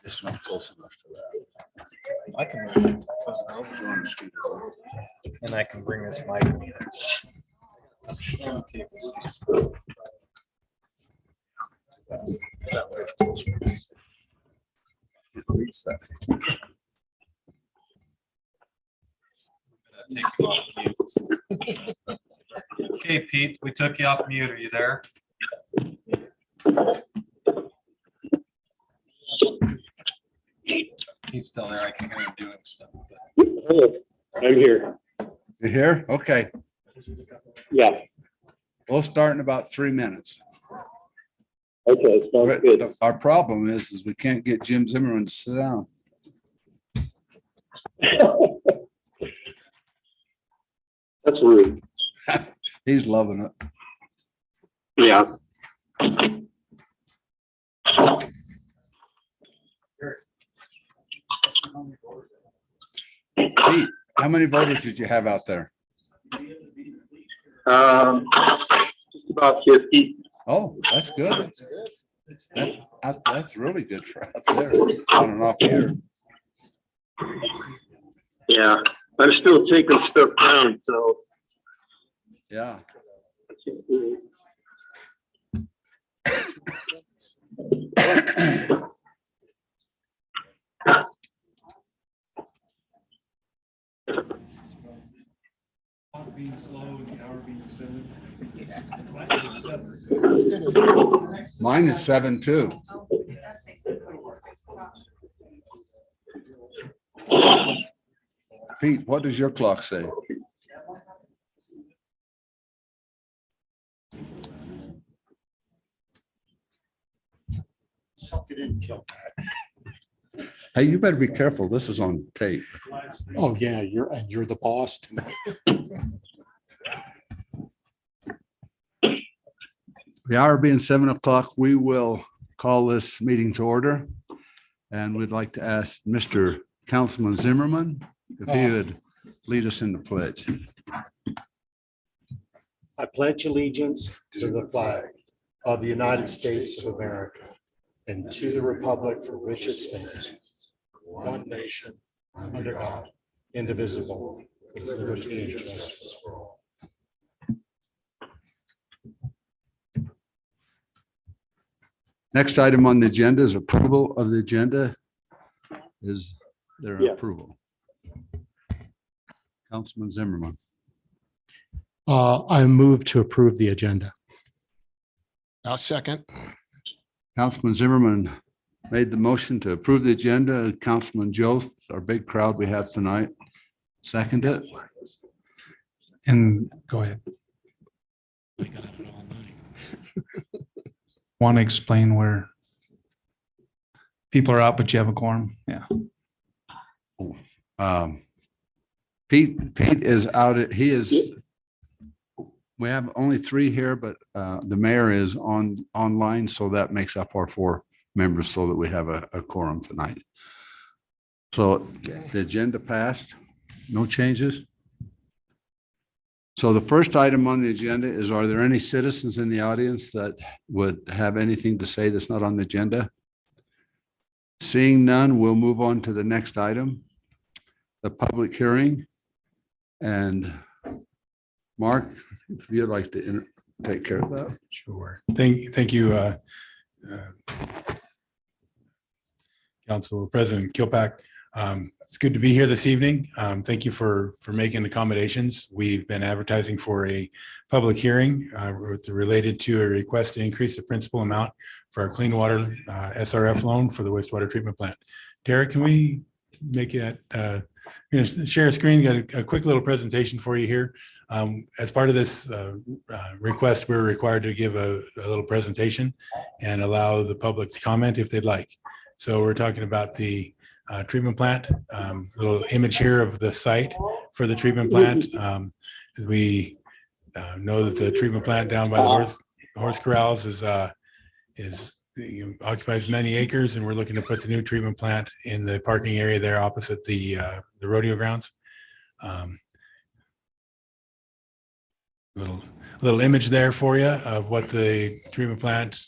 It's not close enough to that. I can move it. And I can bring this mic. That way it's closer. It reads that. Okay, Pete, we took you off mute. Are you there? He's still there. I can hear him doing stuff. Hello, I'm here. You here? Okay. Yeah, We'll start in about 3 minutes. okay, sounds good. Our problem is we can't get Jim Zimmerman to sit down. That's rude. He's loving it. Yeah. Pete, how many voters did you have out there? Just about 50. Oh, that's good. That's really good for out there on and off here. Yeah, I'm still taking stuff down, so. Yeah. Being slow and the hour being 7. Mine is 7 too. Pete, what does your clock say? Something didn't kill that. Hey, you better be careful. This is on tape. Oh, yeah, you're the boss tonight. The hour being 7 o'clock, we will call this meeting to order. And we'd like to ask Mr. Councilman Zimmerman if he would lead us in the pledge. I pledge allegiance to the flag of the United States of America and to the republic for which it stands, one nation, under God, indivisible, with liberty and justice for all. Next item on the agenda is approval of the agenda. Is there Yeah. approval? Councilman Zimmerman. I move to approve the agenda. I'll second. Councilman Zimmerman made the motion to approve the agenda. Councilman Jost, our big crowd we have tonight, second it. And go ahead. Want to explain where people are out, but you have a quorum? Yeah. Pete is out. He is. We have only 3 here, but the mayor is online, so that makes up our 4 members so that we have a quorum tonight. So the agenda passed, no changes. So the first item on the agenda is, are there any citizens in the audience that would have anything to say that's not on the agenda? Seeing none, we'll move on to the next item, the public hearing. And Mark, if you'd like to take care of that. Sure. Thank you, Council President Kilpack. It's good to be here this evening. Thank you for making accommodations. We've been advertising for a public hearing related to a request to increase the principal amount for our clean water SRF loan for the wastewater treatment plant. Derek, can we make it? Share a screen. Got a quick little presentation for you here. As part of this request, we're required to give a little presentation and allow the public to comment if they'd like. So we're talking about the treatment plant, little image here of the site for the treatment plant. We know that the treatment plant down by the horse corrals occupies many acres, and we're looking to put the new treatment plant in the parking area there opposite the rodeo grounds. little image there for you of what the treatment plant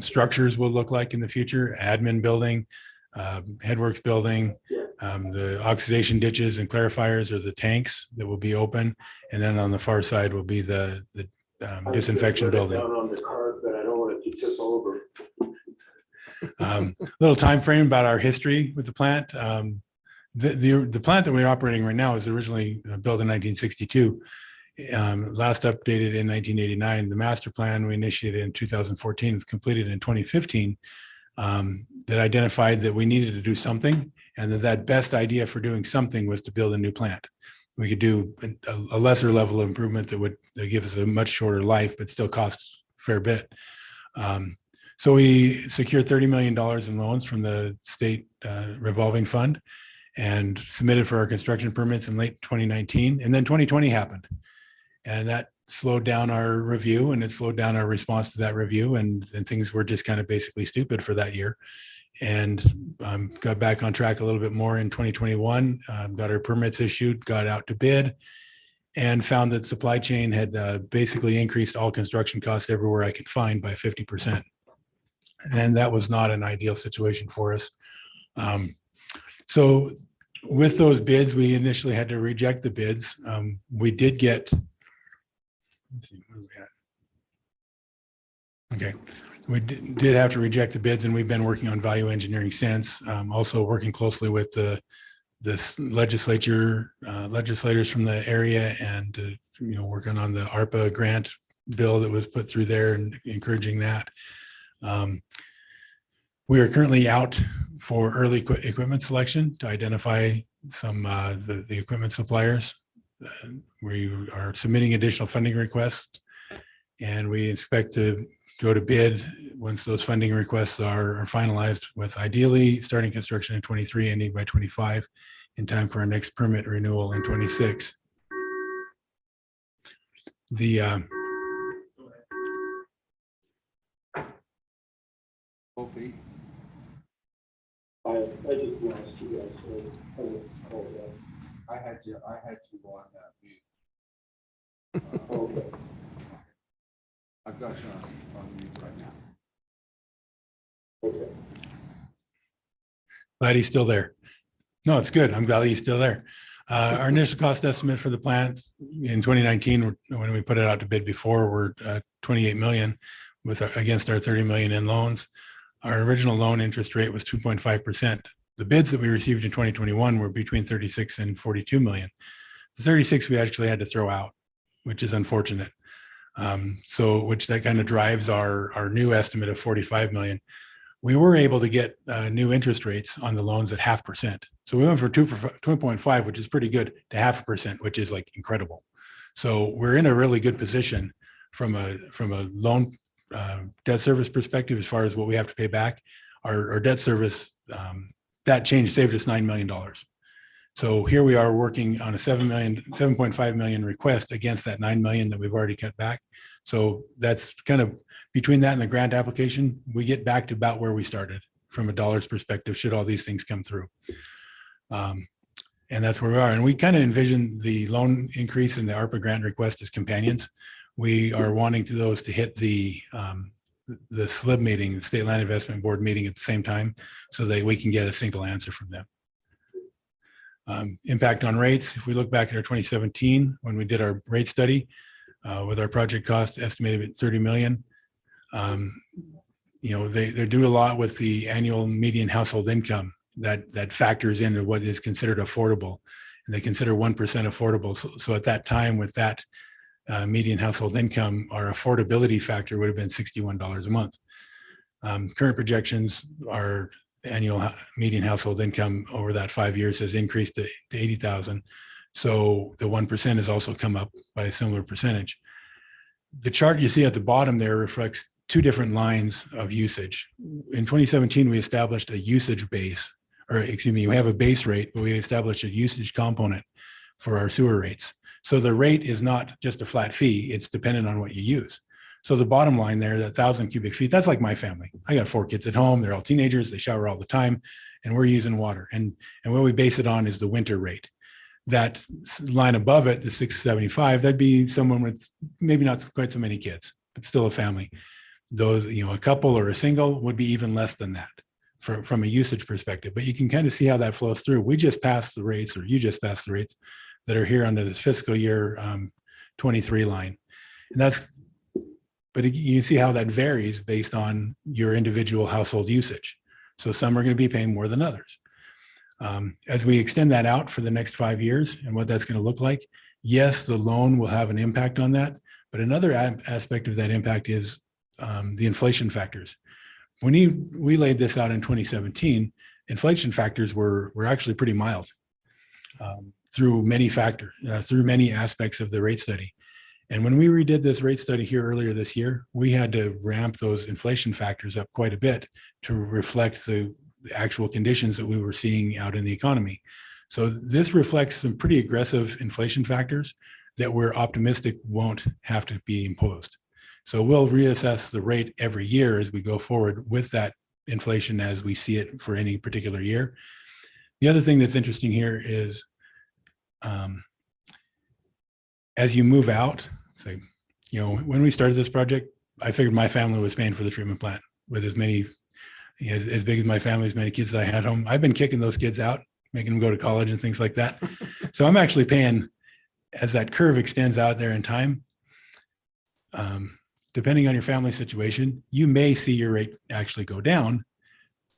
structures will look like in the future. Admin building, headworks building, the oxidation ditches and clarifiers are the tanks that will be open. And then on the far side will be the disinfection building. Down on the card, but I don't want it to tip over. Little time frame about our history with the plant. The plant that we're operating right now was originally built in 1962. Last updated in 1989. The master plan we initiated in 2014 was completed in 2015. That identified that we needed to do something, and that best idea for doing something was to build a new plant. We could do a lesser level of improvement that would give us a much shorter life, but still cost a fair bit. So we secured $30 million in loans from the state revolving fund and submitted for our construction permits in late 2019. And then 2020 happened. And that slowed down our review, and it slowed down our response to that review. And things were just kind of basically stupid for that year. And got back on track a little bit more in 2021, got our permits issued, got out to bid, and found that supply chain had basically increased all construction costs everywhere I could find by 50%. And that was not an ideal situation for us. So with those bids, we initially had to reject the bids. We did get, let's see, where are we at? Okay. We did have to reject the bids, and we've been working on value engineering since. Also working closely with this legislators from the area, and working on the ARPA grant bill that was put through there and encouraging that. We are currently out for early equipment selection to identify some the equipment suppliers. We are submitting additional funding requests, and we expect to go to bid once those funding requests are finalized, with ideally starting construction in 23, ending by 25, in time for our next permit renewal in 26. The I just lost you guys. I had you on mute. Okay. I've got you on mute right now. Okay. Glad he's still there. No, it's good. I'm glad he's still there. Our initial cost estimate for the plant in 2019, when we put it out to bid before, were 28 million against our 30 million in loans. Our original loan interest rate was 2.5%. The bids that we received in 2021 were between 36 and 42 million. The 36 we actually had to throw out, which is unfortunate. Which that kind of drives our new estimate of 45 million. We were able to get new interest rates on the loans at 0.5%. So we went from 2.5, which is pretty good, to 0.5%, which is like incredible. So we're in a really good position from a loan debt service perspective as far as what we have to pay back. Our debt service, that change saved us $9 million. So here we are working on a 7.5 million request against that 9 million that we've already cut back. So that's kind of between that and the grant application, we get back to about where we started from a dollars perspective, should all these things come through. And that's where we are. And we kind of envision the loan increase and the ARPA grant request as companions. We are wanting those to hit the SLIB meeting, the State Land Investment Board meeting, at the same time, so that we can get a single answer from them. Impact on rates. If we look back at our 2017, when we did our rate study with our project cost estimated at 30 million, they do a lot with the annual median household income that factors into what is considered affordable, and they consider 1% affordable. So at that time, with that median household income, our affordability factor would have been $61 a month. Current projections are annual median household income over that 5 years has increased to 80,000. So the 1% has also come up by a similar percentage. The chart you see at the bottom there reflects two different lines of usage. In 2017, we established a usage base, we have a base rate, but we established a usage component for our sewer rates. So the rate is not just a flat fee, it's dependent on what you use. So the bottom line there, that 1,000 cubic feet, that's like my family. I got 4 kids at home. They're all teenagers. They shower all the time, and we're using water. And what we base it on is the winter rate. That line above it, the 675, that'd be someone with maybe not quite so many kids, but still a family. Those, a couple or a single would be even less than that from a usage perspective. But you can kind of see how that flows through. We just passed the rates, or you just passed the rates that are here under this fiscal year 23 line. And but you see how that varies based on your individual household usage. So some are going to be paying more than others. As we extend that out for the next 5 years and what that's going to look like, yes, the loan will have an impact on that. But another aspect of that impact is the inflation factors. When we laid this out in 2017, inflation factors were actually pretty mild through many factors, through many aspects of the rate study. And when we redid this rate study here earlier this year, we had to ramp those inflation factors up quite a bit to reflect the actual conditions that we were seeing out in the economy. So this reflects some pretty aggressive inflation factors that we're optimistic won't have to be imposed. So we'll reassess the rate every year as we go forward with that inflation as we see it for any particular year. The other thing that's interesting here is as you move out, so, when we started this project, I figured my family was paying for the treatment plant with as big as my family, as many kids that I had home. I've been kicking those kids out, making them go to college and things like that. So I'm actually paying, as that curve extends out there in time, depending on your family situation, you may see your rate actually go down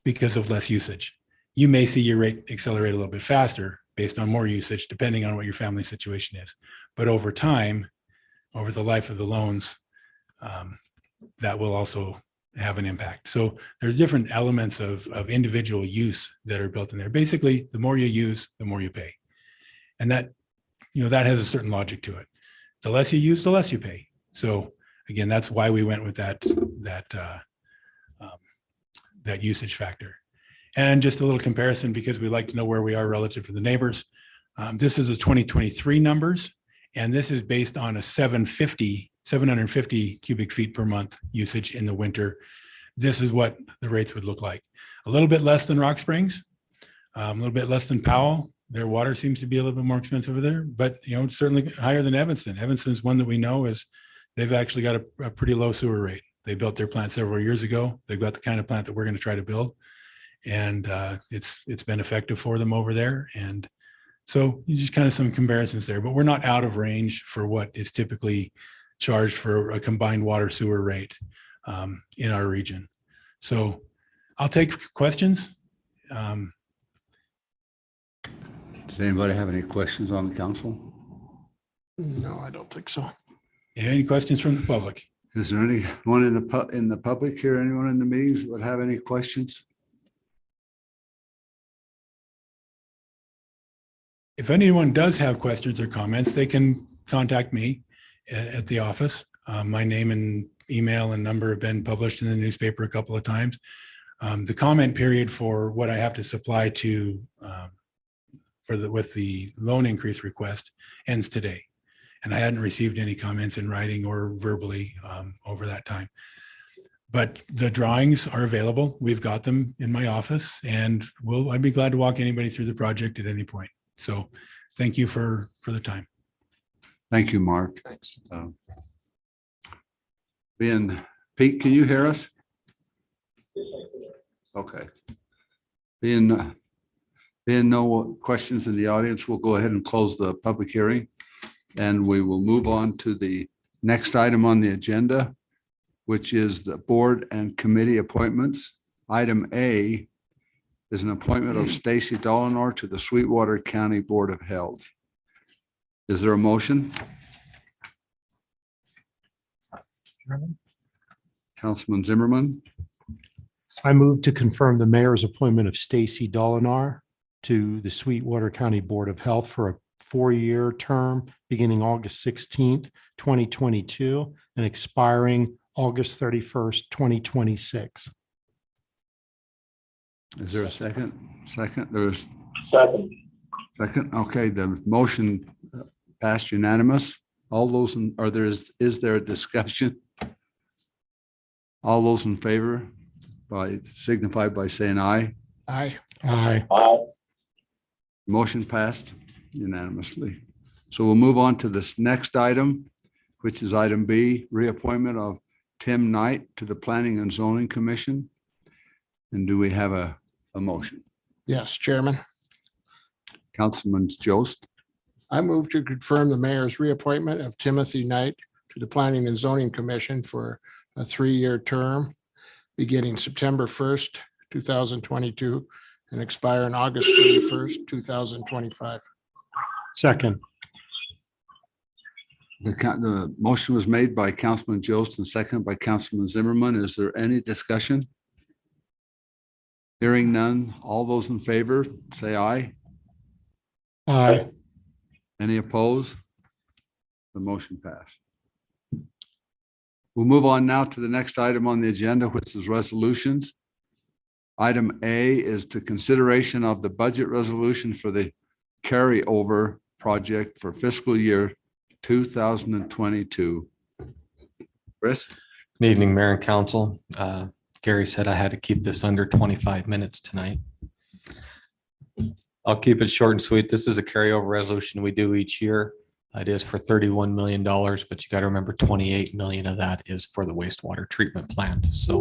because of less usage. You may see your rate accelerate a little bit faster based on more usage, depending on what your family situation is. But over time, over the life of the loans, that will also have an impact. So there's different elements of individual use that are built in there. Basically, the more you use, the more you pay. And that, that has a certain logic to it. The less you use, the less you pay. So again, that's why we went with that usage factor. And just a little comparison, because we like to know where we are relative to the neighbors. This is a 2023 numbers, and this is based on a 750 cubic feet per month usage in the winter. This is what the rates would look like. A little bit less than Rock Springs, a little bit less than Powell. Their water seems to be a little bit more expensive over there, but certainly higher than Evanston. Evanston's one that we know is they've actually got a pretty low sewer rate. They built their plant several years ago. They've got the kind of plant that we're going to try to build, and it's been effective for them over there. And so just kind of some comparisons there, but we're not out of range for what is typically charged for a combined water sewer rate in our region. So I'll take questions. Does anybody have any questions on the council? No, I don't think so. Any questions from the public? Is there anyone in the public here, anyone in the meetings that would have any questions? If anyone does have questions or comments, they can contact me at the office. My name and email and number have been published in the newspaper a couple of times. The comment period for what I have to supply to with the loan increase request ends today. And I hadn't received any comments in writing or verbally over that time. But the drawings are available. We've got them in my office, and I'd be glad to walk anybody through the project at any point. So thank you for the time. Thank you, Mark. Thanks. Pete, can you hear us? Okay. Being no questions in the audience, we'll go ahead and close the public hearing, and we will move on to the next item on the agenda, which is the board and committee appointments. Item A is an appointment of Stacy Dolinar to the Sweetwater County Board of Health. Is there a motion? Councilman Zimmerman, I move to confirm the mayor's appointment of Stacy Dolinar to the Sweetwater County Board of Health for a 4-year term beginning August 16th, 2022 and expiring August 31st, 2026. is there a second? Second, there's Second. second. Okay, the motion passed unanimous. All those, is there a discussion? All those in favor signify by saying aye. Aye. Aye. Aye. Motion passed. unanimously. So we'll move on to this next item, which is item B, reappointment of Tim Knight to the Planning and Zoning Commission. And do we have a motion? Yes, Chairman. Councilman Jost, I move to confirm the mayor's reappointment of Timothy Knight to the Planning and Zoning Commission for a 3-year term beginning September 1st, 2022 and expire on August 31st, 2025. Second. the motion was made by Councilman Jost and seconded by Councilman Zimmerman. Is there any discussion? Hearing none. All those in favor, say aye. Aye. Any opposed? The motion passed. We'll move on now to the next item on the agenda, which is resolutions. Item A is to consideration of the budget resolution for the carryover project for fiscal year 2022. Chris? Good evening, Mayor and Council. Gary said I had to keep this under 25 minutes tonight. I'll keep it short and sweet. This is a carryover resolution we do each year. It is for $31 million, but you got to remember 28 million of that is for the wastewater treatment plant. So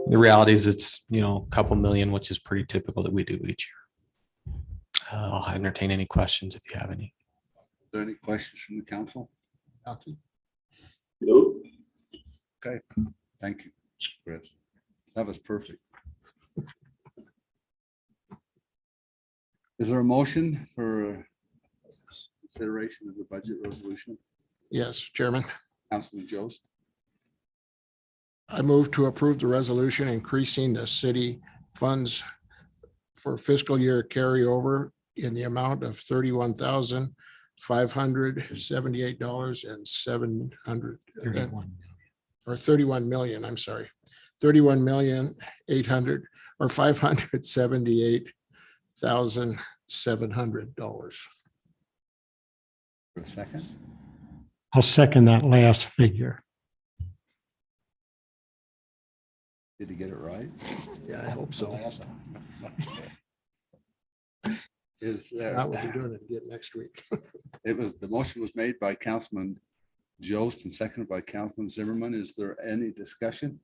the reality is it's, a couple million, which is pretty typical that we do each year. I'll entertain any questions if you have any. Are there any questions from the council? Nope. Thank you, Chris. That was perfect. Is there a motion for consideration of the budget resolution? Yes, Chairman. Councilman Jost? I move to approve the resolution increasing the city funds for fiscal year carryover in the amount of $31,578.700 or 31 million, I'm sorry, 31,800 or $578,700. For a second? I'll second that last figure. Did you get it right? Yeah, I hope so. Is there? I will be doing it again next week. The motion was made by Councilman Jost and seconded by Councilman Zimmerman. Is there any discussion?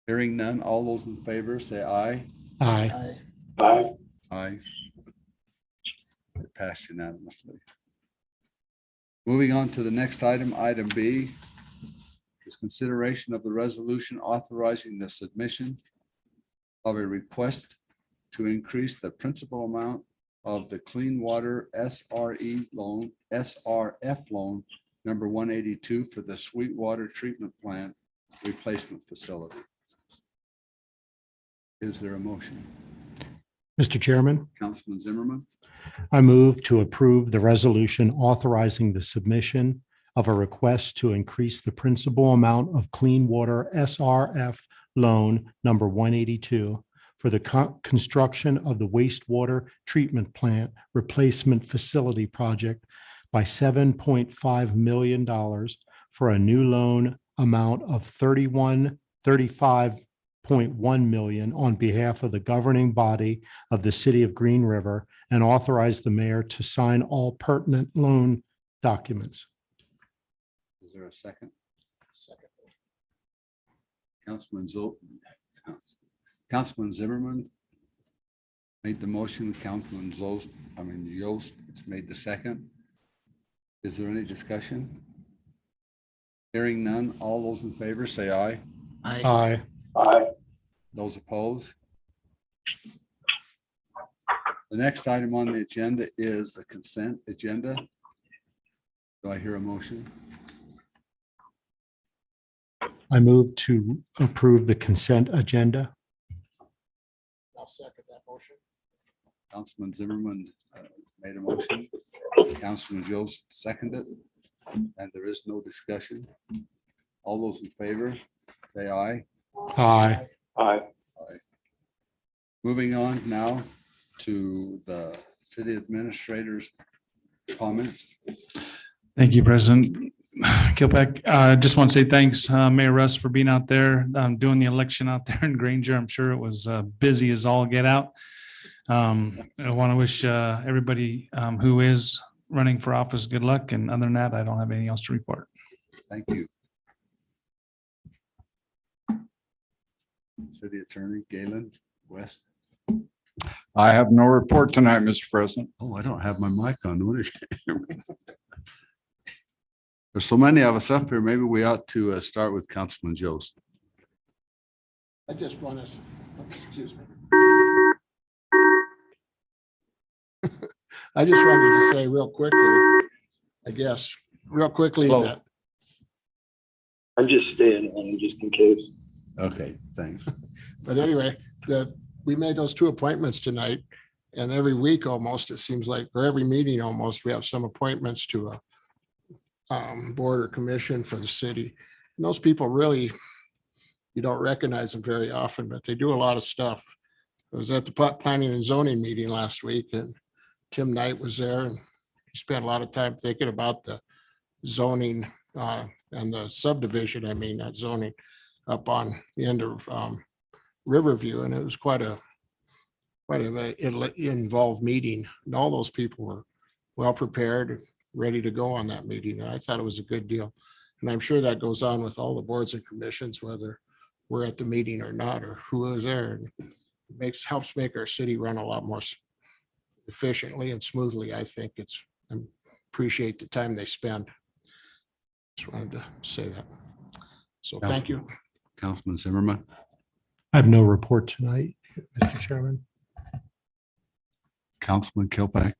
Hearing none. All those in favor say aye. Aye. Aye. Aye. It passed unanimously. Moving on to the next item, item B, is consideration of the resolution authorizing the submission of a request to increase the principal amount of the Clean Water SRF loan number 182 for the Sweetwater Treatment Plant Replacement Facility. Is there a motion? Mr. Chairman, Councilman Zimmerman? I move to approve the resolution authorizing the submission of a request to increase the principal amount of Clean Water SRF loan number 182 for the construction of the wastewater treatment plant replacement facility project by $7.5 million for a new loan amount of $35.1 million on behalf of the governing body of the city of Green River and authorize the mayor to sign all pertinent loan documents. Is there a second? Second. Councilman Zimmerman made the motion. Councilman Jost it's made the second. Is there any discussion? Hearing none. All those in favor say aye. Aye. Aye. Those opposed? The next item on the agenda is the consent agenda. Do I hear a motion? I move to approve the consent agenda. I'll second that motion. Councilman Zimmerman made a motion. Councilman Jost seconded, and there is no discussion. All those in favor, say aye. Aye. Aye. Moving on now to the city administrator's comments. Thank you, President Kilpack. I just want to say thanks, Mayor Russ, for being out there doing the election out there in Granger. I'm sure it was busy as all get out. I want to wish everybody who is running for office good luck. And other than that, I don't have anything else to report. Thank you. City Attorney Galen West. I have no report tonight, Mr. President. Oh, I don't have my mic on. What is? There's so many of us up here. Maybe we ought to start with Councilman Jost. I just want to, excuse me. I just wanted to say real quickly, Hello. that I'm just staying on just in case. Okay, thanks. But anyway, we made those 2 appointments tonight. And every week almost, it seems like, or every meeting almost, we have some appointments to a board or commission for the city. And those people really, you don't recognize them very often, but they do a lot of stuff. I was at the planning and zoning meeting last week and Tim Knight was there and he spent a lot of time thinking about the zoning and the subdivision, I mean, not zoning, up on the end of Riverview. And it was quite a involved meeting. And all those people were well prepared, and ready to go on that meeting. And I thought it was a good deal. And I'm sure that goes on with all the boards and commissions, whether we're at the meeting or not, or who is there. And it helps make our city run a lot more efficiently and smoothly. I think I appreciate the time they spend. Just wanted to say that. So thank you. Councilman Zimmerman. I have no report tonight, Mr. Chairman. Councilman Kilpack.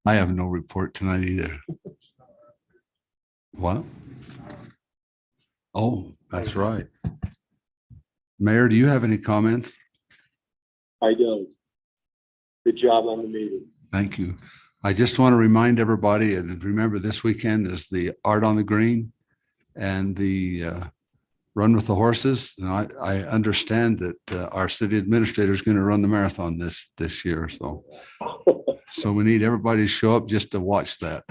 I have no report tonight either. What? Oh, that's right. Mayor, do you have any comments? I don't. Good job on the meeting. Thank you. I just want to remind everybody, and remember this weekend is the Art on the Green and the Run with the Horses. And I understand that our city administrator is going to run the marathon this year. So we need everybody to show up just to watch that.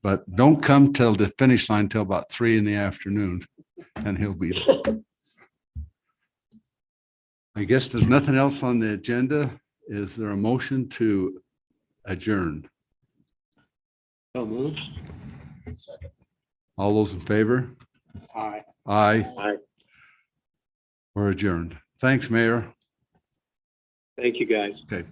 But don't come till the finish line till about 3 p.m. and he'll be there. I guess there's nothing else on the agenda. Is there a motion to adjourn? So moved. All those in favor? Aye. Aye. Aye. We're adjourned. Thanks, Mayor. Thank you, guys. Okay.